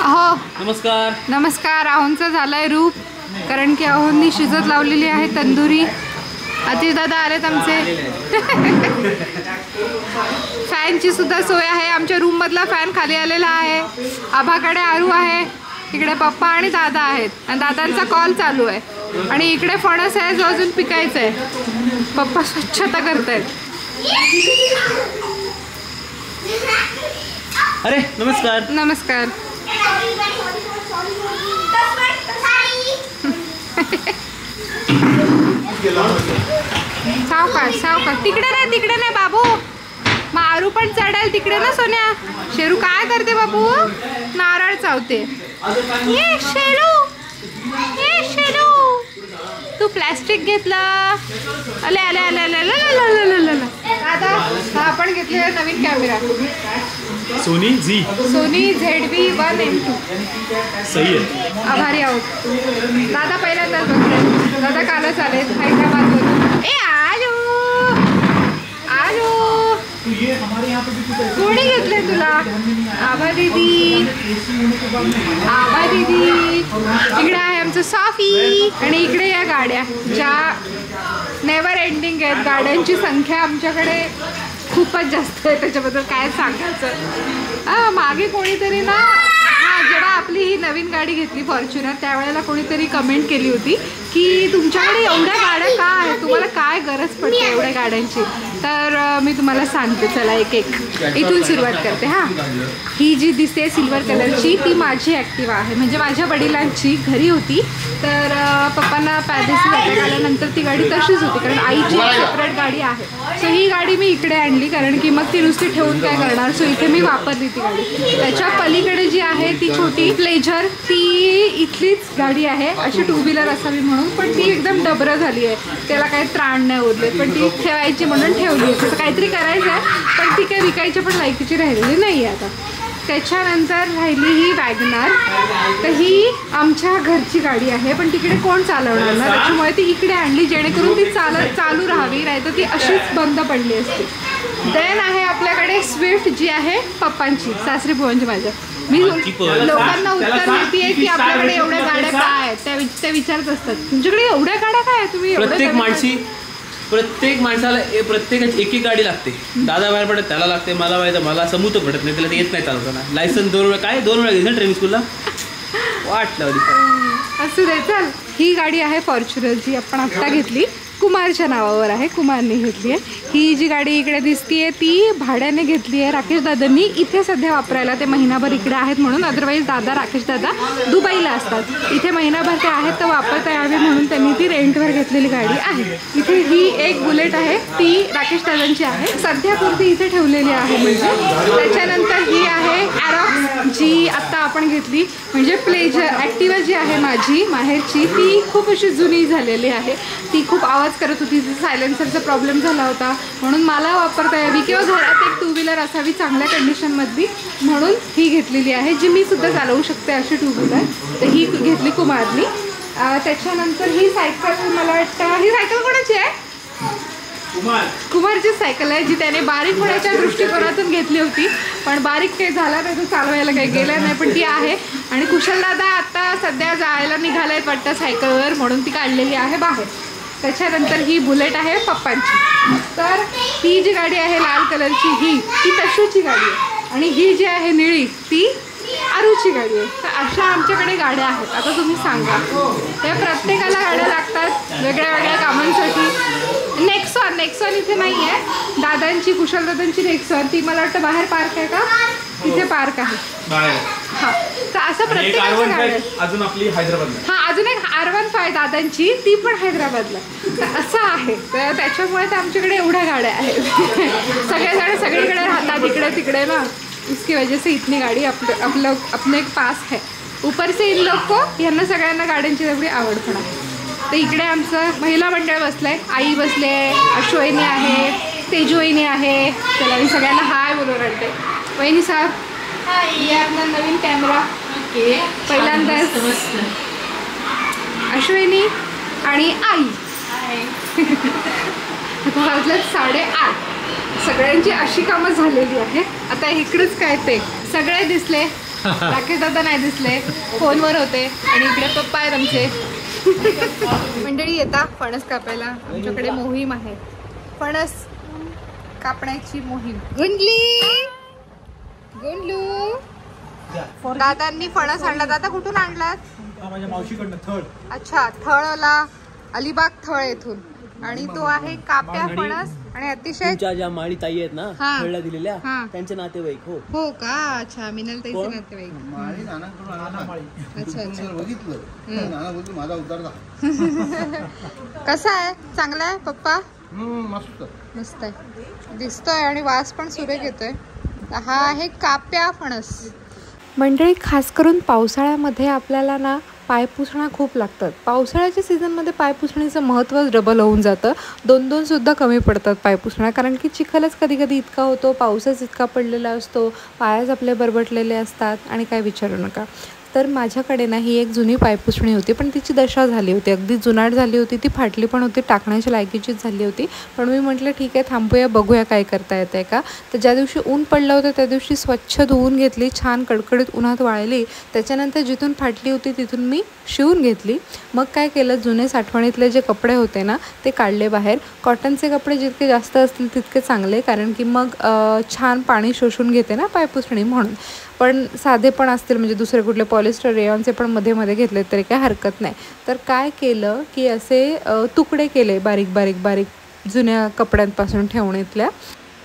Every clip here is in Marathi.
अहो नमस्कार नमस्कार. अहोंचा झालाय रूप, कारण की अहोंनी शिजत लावलेली आहे तंदुरी. अतिश दादा आलेत आमचे. फॅनची सुद्धा सोय आहे. आमच्या रूम मधला फॅन खाली आलेला आहे. आभाकडे आरू आहे, इकडे पप्पा आणि दादा आहेत आणि दादांचा कॉल चालू आहे. आणि इकडे फणस आहे जो अजून पिकायचा आहे. पप्पा स्वच्छता करतायत. अरे नमस्कार. नमस्कार. सावकाश सावकाश. तिकडे नाही बाबू. मग आरू पण चढेल तिकडे ना सोन्या. शेरू काय करते बाबू? नारळ चावते. ये शेरू, ये शेरू, तू प्लॅस्टिक घेतलं. अले अले अले अले अले. दादा हा आपण घेतलेला नवीन कॅमेरा सोनी ZV-1M2. सही आहे. आभारी आहोत. दादा पहिल्यांदाच बघतोय. दादा कालच आलेत हैदराबादवरून. ए आलो आलो. कोणी घेतलंय तुला? आभा दीदी, आभा दीदी. इकडे आहे आमचं सॉफी. आणि इकडे या गाड्या ज्या नेवर एंडिंग आहेत. गाड्यांची संख्या आमच्याकडे खूपच जास्त आहे. त्याच्याबद्दल काय सांगायचं. मागे कोणीतरी ना, जेव्हा आपली ही नवीन गाडी घेतली फॉर्च्युनर, त्यावेळेला कोणीतरी कमेंट केली होती की तुमच्याकडे एवढ्या गाड्या का आहेत, तुम्हाला काय गरज पडते एवढ्या गाड्यांची. तर मी तुम्हाला सांगते, चला एक एक इथून सुरुवात करते. हां, ही जी दिसते सिल्वर कलरची, ती माझी ॲक्टिवा आहे. म्हणजे माझ्या वडिलांची घरी होती. तर पप्पांना पॅदेसी अटॅक आल्यानंतर ती गाडी तशीच होती, कारण आईची सेपरेट गाडी आहे. सो ही गाडी मी इकडे आणली, कारण की मग ती नुसती ठेवून काय करणार. सो इथे मी वापरली ती गाडी. त्याच्या पलीकडे जी आहे ती छोटी प्लेजर, ती इथलीच गाडी आहे. अशी टू व्हीलर असावी म्हणून, पण ती एकदम डबरं झाली आहे. त्याला काही त्राण नाही उरले, पण ती ठेवायची म्हणून ठेवली. तसं काहीतरी करायचं आहे, पण ती काही विकायच्या पण लायकीची राहिलेली नाही आहे आता. त्याच्यानंतर राहिली ही वॅगनार. तर ही आमच्या घरची गाडी आहे, पण तिकडे कोण चालवणार ना, त्याच्यामुळे ती इकडे आणली, जेणेकरून ती चालू राहावी, नाही तर ती अशीच बंद पडली असते. देन आहे आपल्याकडे स्विफ्ट, जी आहे पप्पांची, सासरी बुवांची माझ्या. मी लोकांना उत्तर देते की आपल्याकडे एवढ्या गाड्या काय आहेत, ते विचारत असतात, तुमच्याकडे एवढ्या गाड्या काय आहेत, तुम्ही प्रत्येक माणसाला प्रत्येकाची एक गाडी लागते. दादा बाहेर पडत त्याला लागते, मला माहिती, मला समूत पडत नाही, त्याला येत नाही चालवताना. लायसन्स 2 वेळा घेतलं ट्रेनिंग स्कूलला, वाट लावली. असू दे. चल, ही गाडी आहे फॉर्च्युनर, जी आपण आत्ता घेतली. कुमारच्या नावावर आहे, कुमारने घेतली आहे. ही जी गाडी इकडे दिसतीये ती भाड्याने घेतली आहे राकेश दादांनी, इथे सध्या वापरायला. ते महिनाभर इकडे आहेत म्हणून. अदरवाईज राकेश दादा दुबईला असतात. इथे महिनाभर ते आहेत, तर वापरता यावी म्हणून त्यांनी ती रेंटवर घेतलेली गाडी आहे. इथे ही एक बुलेट आहे, ती राकेश दादांची आहे. सध्यापुरती इथे ठेवलेली आहे. म्हणजे त्याच्यानंतर ही आहे ॲरॉक्स, जी आत्ता आपण घेतली. म्हणजे प्लेजर ॲक्टिवा जी आहे माझी माहेरची, ती खूप अशी जुनी झालेली आहे. ती खूप आवाज करत होती. सायलेन्सरचा प्रॉब्लेम झाला होता, म्हणून मला वापरता यावी किंवा घरात एक टू व्हीलर असावी चांगल्या कंडिशनमधली, म्हणून ही घेतलेली आहे, जी मी सुद्धा चालवू शकते अशी टू व्हीलर. तर ही घेतली कुमारनी. त्याच्यानंतर ही सायकल, मला वाटतं ही सायकल कोणाची आहे? कुमारची सायकल आहे, जी त्याने बारीक होण्याच्या दृष्टिकोनातून घेतली होती, पण बारीक काही झाला नाही, तो चालवायला काही गेलं नाही, पण ती आहे. आणि कुशलदादा आता सध्या जायला निघालायत वाटतं सायकलवर, म्हणून ती काढलेली आहे बाहेर. त्याच्यानंतर ही बुलेट आहे पप्पांची. तर ही जी गाडी आहे लाल कलरची, ती तशूची गाडी आहे. आणि ही जी आहे निळी, ती आरूची गाडी आहे. तर अशा आमच्याकडे गाड्या आहेत. आता तुम्ही सांगा, त्या प्रत्येकाला गाड्या लागतात वेगळ्या वेगळ्या कामांसाठी. नेक्सॉन इथे नाही आहे. दादांची, कुशलदादांची नेक्सॉन, ती मला वाटतं बाहेर पार्क आहे का? तिथे पार्क आहे. हां, तर असं प्रत्येकाच्या गाड्या. अजून आपली हैदराबादला, हां, अजून एक R15 दादांची, ती पण हैदराबादला. तर असं आहे. तर त्याच्यामुळे तर आमच्याकडे एवढ्या गाड्या आहेत. सगळेजण सगळीकडे राहतात, इकडे तिकडे ना, इसकी वजह से इतनी गाडी अपने एक पास है. ऊपर से इन लोग को, यांना सगळ्यांना गाड्यांची तेवढी आवड पण आहे. तर इकडे आमचं महिला मंडळ बसलं आहे. आई बसले आहे, अश्वहिनी आहे, तेजवहिनी आहे. चला मी सगळ्यांना हाय बोलून राहते. वहिनी साहेब, ये आपला नवीन कॅमेरा. पहिल्यांदाच अश्विनी आणि आई. आता वाजलं 8:30. सगळ्यांची अशी कामं झालेली आहे. आता इकडेच काय ते सगळे दिसले. राकेश दादा नाही दिसले, फोनवर होते. आणि इकडे पप्पा आहेत आमचे. मंडळी येता फणस कापायला. आमच्याकडे मोहीम आहे, फणस कापण्याची मोहीम. गुंडली गुंडलू, दादांनी फणस आणला. दादा कुठून आणलात? माझ्या मावशीकडनं थळ. अच्छा, थळला, अलिबाग थळ येथून. आणि तो आहे काप्या फणस. आणि अतिशय ज्या माळी ताई आहेत ना थळला दिलेल्या, त्यांचे नातेवाईक. हो का? अच्छा, मिनल ताईचे नातेवाईक. अच्छा अच्छा, बघितलं माझा उतार. कसा आहे? चांगला आहे पप्पा? मस्त मस्त आहे, दिसतोय आणि वास पण सुरेख येतोय. हा आहे काप्या फणस. मंडळी, खास करून पावसाळ्यामध्ये आपल्याला ना पायपुसणा खूप लागतात. पावसाळ्याच्या सीझनमध्ये पायपुसणीचं महत्त्वच डबल होऊन जातं. 2-2 सुद्धा कमी पडतात पायपुसणा, कारण की चिखलच कधी कधी इतका होतो, पाऊसच इतका पडलेला असतो, पायच आपले बरबटलेले असतात आणि काय विचारू नका. तर माझ्याकडे ना ही एक जुनी पायपुसणी होती, पण तिची दशा झाली होती, अगदी जुनाट झाली होती, ती फाटली पण होती, टाकण्याच्या लायकीचीच झाली होती. पण मी म्हटलं ठीक आहे, थांबूया, बघूया काय करता येतं आहे का. तर ज्या दिवशी ऊन पडलं होतं त्या दिवशी स्वच्छ धुवून घेतली, छान कडकडीत उन्हात वाळली. त्याच्यानंतर जिथून फाटली होती तिथून मी शिवून घेतली. मग काय केलं, जुने साठवणीतले जे कपडे होते ना ते काढले बाहेर. कॉटनचे कपडे जितके जास्त असतील तितके चांगले, कारण की मग छान पाणी शोषून घेते ना पायपुसणी म्हणून. पण साधे पण असतील, म्हणजे दुसरे कुठले पॉलिस्टर रेयॉनचे पण मध्ये मध्ये घेतले तरी काय हरकत नाही. तर काय केलं की असे तुकडे केले बारीक बारीक बारीक जुन्या कपड्यांपासून ठेवणीतल्या.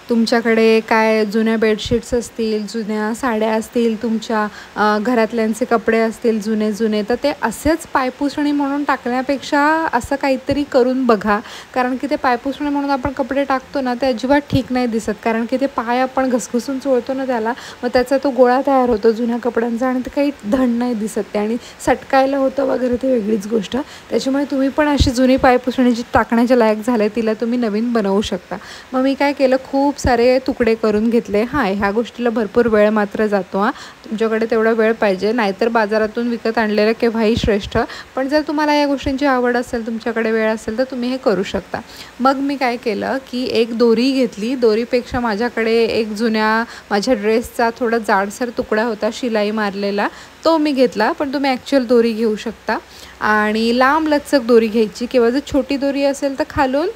तुमच्याकडे काय जुन्या बेडशीट्स असतील, जुन्या साड्या असतील, तुमच्या घरातल्यांचे कपडे असतील जुने जुने, तर ते असेच पायपुसणी म्हणून टाकण्यापेक्षा असं काहीतरी करून बघा. कारण की ते पायपुसणी म्हणून आपण कपडे टाकतो ना ते अजिबात ठीक नाही दिसत, कारण की ते पाय आपण घसघसून चोळतो ना त्याला, मग त्याचा तो गोळा तयार होतो जुन्या कपड्यांचा आणि ते काही धड नाही दिसत ते, आणि सटकायला होतं वगैरे, ते वेगळीच गोष्ट. त्याच्यामुळे तुम्ही पण अशी जुनी पायपुसणी जी टाकण्याच्या लायक झाले तिला तुम्ही नवीन बनवू शकता. मग मी काय केलं, खूप सारे तुकडे करून घेतले. ह्या गोष्टीला भरपूर वेळ मात्र जातो. तुमच्याकडे तेवढा वेळ पाहिजे, नाहीतर बाजारातून विकत आणलेलं केव्हाही श्रेष्ठ. पण जर तुम्हाला या गोष्टींची आवड असेल, तुमच्याकडे वेळ असेल, तर तुम्ही हे करू शकता. मग मी काय केलं की एक दोरी घेतली. दोरीपेक्षा माझ्याकडे एक जुन्या माझ्या ड्रेसचा थोडा जाडसर तुकडा होता शिलाई मारलेला, तो मी घेतला. पण तुम्ही ॲक्च्युअल दोरी घेऊ शकता. आणि लांब लचक दोरी घ्यायची, किंवा जर छोटी दोरी असेल तर खालून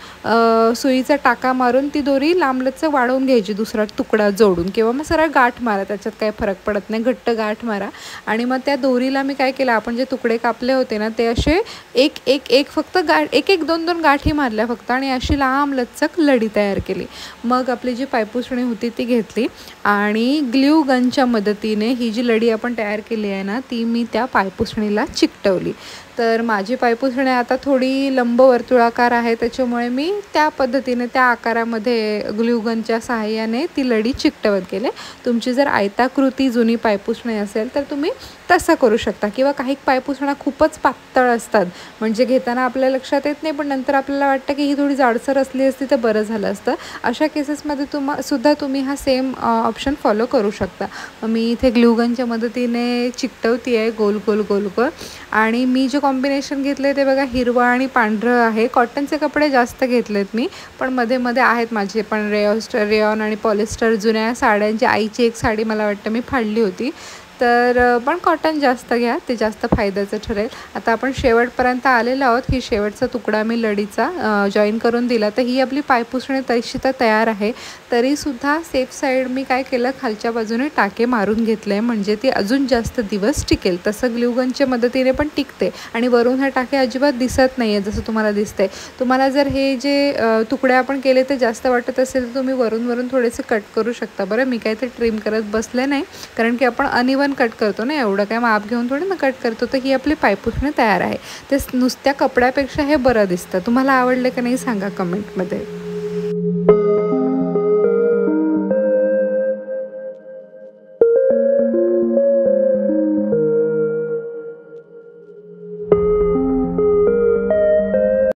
सुईचा टाका मारून ती दोरी लांब लचक वाढवून घ्यायची, दुसरा तुकडा जोडून, किंवा मग सरळ गाठ मारा, त्याच्यात काही फरक पडत नाही, घट्ट गाठ मारा. आणि मग त्या दोरीला मी काय केलं, आपण जे तुकडे कापले होते ना ते असे एक फक्त एक 2 गाठी मारल्या फक्त, आणि अशी लांब लचक लढी तयार केली. मग आपली जी पायपुसणी होती ती घेतली आणि ग्ल्यू गनच्या मदतीने ही जी लढी आपण तयार केली आहे ना ती मी त्या पायपुसणीला चिकटवली. तर माझी पायपुसणी आता थोडी लंबवर्तुळाकार आहे, त्याच्यामुळे मी त्या पद्धतीने त्या आकारामध्ये ग्ल्यूगनच्या सहाय्याने ती लढी चिकटवत गेले. तुमची जर आयताकृती जुनी पायपुसणी असेल तर तुम्ही तसं करू शकता, किंवा काही पायपुसण्या खूपच पातळ असतात, म्हणजे घेताना आपल्या लक्षात येत नाही, पण नंतर आपल्याला वाटतं की ही थोडी जाडसर असली असती तर बरं झालं असतं. अशा केसेसमध्ये सुद्धा तुम्ही हा सेम ऑप्शन फॉलो करू शकता. मी इथे ग्ल्यूगनच्या मदतीने चिकटवती आहे गोल गोल गोल गोल. आणि मी जे कॉम्बिनेशन घेतले ते बघा, हिरवा आणि पांढरं आहे. कॉटनचे कपडे जास्त घेतलेत मी, पण मध्ये मध्ये आहेत माझे पण रेयॉन आणि पॉलिस्टर जुन्या साड्यांची. आईची एक साडी मला वाटतं मी फाडली होती, तर पण कॉटन जास्त घ्या, ते जास्त फायद्याचं ठरेल. आता आपण शेवटपर्यंत आलेलो आहोत. ही शेवटचा तुकडा मी लढीचा जॉईन करून दिला. तर ही आपली पायपुसणी तशी तर तयार आहे. तरीसुद्धा सेफ साईड मी काय केलं, खालच्या बाजूने टाके मारून घेतले, म्हणजे ती अजून जास्त दिवस टिकेल. तसं ग्ल्यूगनच्या मदतीने पण टिकते, आणि वरून हे टाके अजिबात दिसत नाही आहे जसं तुम्हाला दिसतंय. तुम्हाला जर हे जे तुकडे आपण केले ते जास्त वाटत असेल तर तुम्ही वरून थोडेसे कट करू शकता. बरं, मी काय ते ट्रिम करत बसले नाही, कारण की आपण अनइवन कट करतो ना, एवढं काय माप घेऊन थोडं ना कट करतो. तर ही आपली पायपुसणी तयार आहे. ते नुसत्या कपड्यापेक्षा हे बरं दिसतं. तुम्हाला आवडलं का नाही सांगा कमेंटमध्ये.